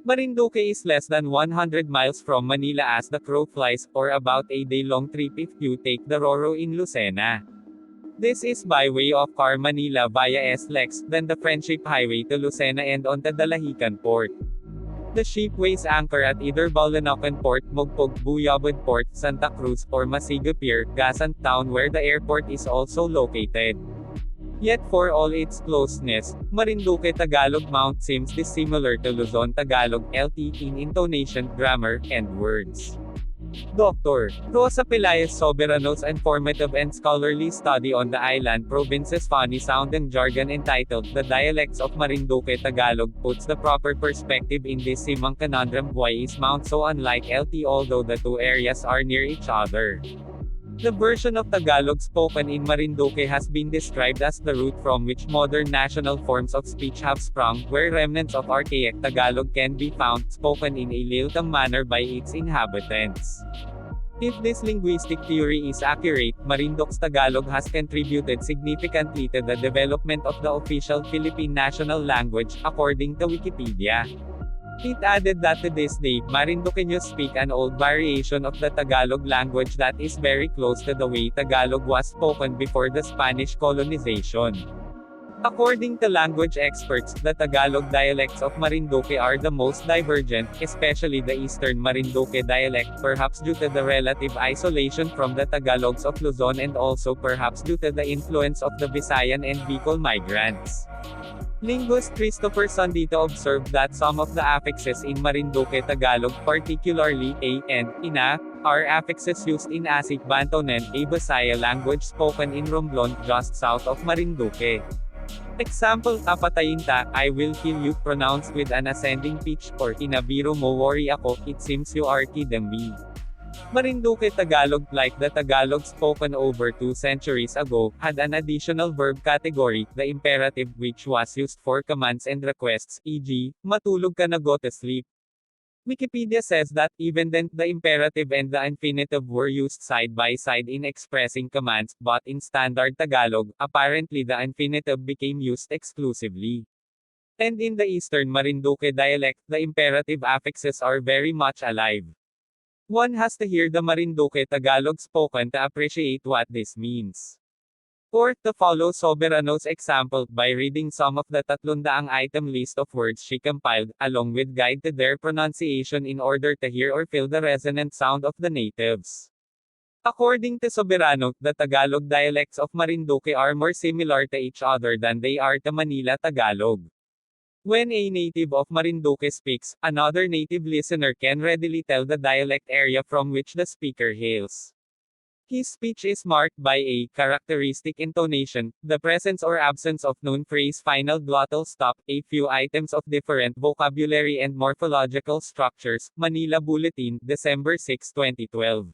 Marinduque is less than 100 miles from Manila as the crow flies, or about a day-long trip if you take the RoRo in Lucena. This is by way of car Manila via SLEX, then the Friendship Highway to Lucena and on the Dalahican Port. The ship weighs anchor at either Balanacan Port, Mogpog, Buyabod Port, Santa Cruz, or Masiga Pier, Gasan town where the airport is also located. Yet for all its closeness, Marinduque Tagalog mount seems dissimilar to Luzon Tagalog (LT) in intonation, grammar, and words. Dr. Rosa Pelaez Soberano's informative and scholarly study on the island province's funny-sounding jargon entitled The Dialects of Marinduque Tagalog puts the proper perspective in this simang conundrum: why is Mount so unlike LT although the two areas are near each other? The version of Tagalog spoken in Marinduque has been described as the root from which modern national forms of speech have sprung, where remnants of archaic Tagalog can be found, spoken in a lilting manner by its inhabitants. If this linguistic theory is accurate, Marinduque's Tagalog has contributed significantly to the development of the official Philippine national language, according to Wikipedia. It added that to this day, Marinduqueños speak an old variation of the Tagalog language that is very close to the way Tagalog was spoken before the Spanish colonization. According to language experts, the Tagalog dialects of Marinduque are the most divergent, especially the Eastern Marinduque dialect, perhaps due to the relative isolation from the Tagalogs of Luzon and also perhaps due to the influence of the Visayan and Bicol migrants. Linguist Christopher Sandito observed that some of the affixes in Marinduque Tagalog, particularly a and ina, are affixes used in Asik Bantonen, a Bisaya language spoken in Romblon, just south of Marinduque. Example, apatayin ta, I will kill you, pronounced with an ascending pitch, or inabiro mo worry ako, it seems you are kidding me. Marinduque Tagalog, like the Tagalog spoken over 2 centuries ago, had an additional verb category, the imperative, which was used for commands and requests, e.g., matulog ka na, go to sleep. Wikipedia says that, even then, the imperative and the infinitive were used side by side in expressing commands, but in standard Tagalog, apparently the infinitive became used exclusively. And in the Eastern Marinduque dialect, the imperative affixes are very much alive. One has to hear the Marinduque Tagalog spoken to appreciate what this means. Or, to follow Soberano's example, by reading some of the 300 item list of words she compiled, along with guide to their pronunciation in order to hear or feel the resonant sound of the natives. According to Soberano, the Tagalog dialects of Marinduque are more similar to each other than they are to Manila Tagalog. When a native of Marinduque speaks, another native listener can readily tell the dialect area from which the speaker hails. His speech is marked by a characteristic intonation, the presence or absence of known phrase final glottal stop, a few items of different vocabulary and morphological structures. Manila Bulletin, December 6, 2012.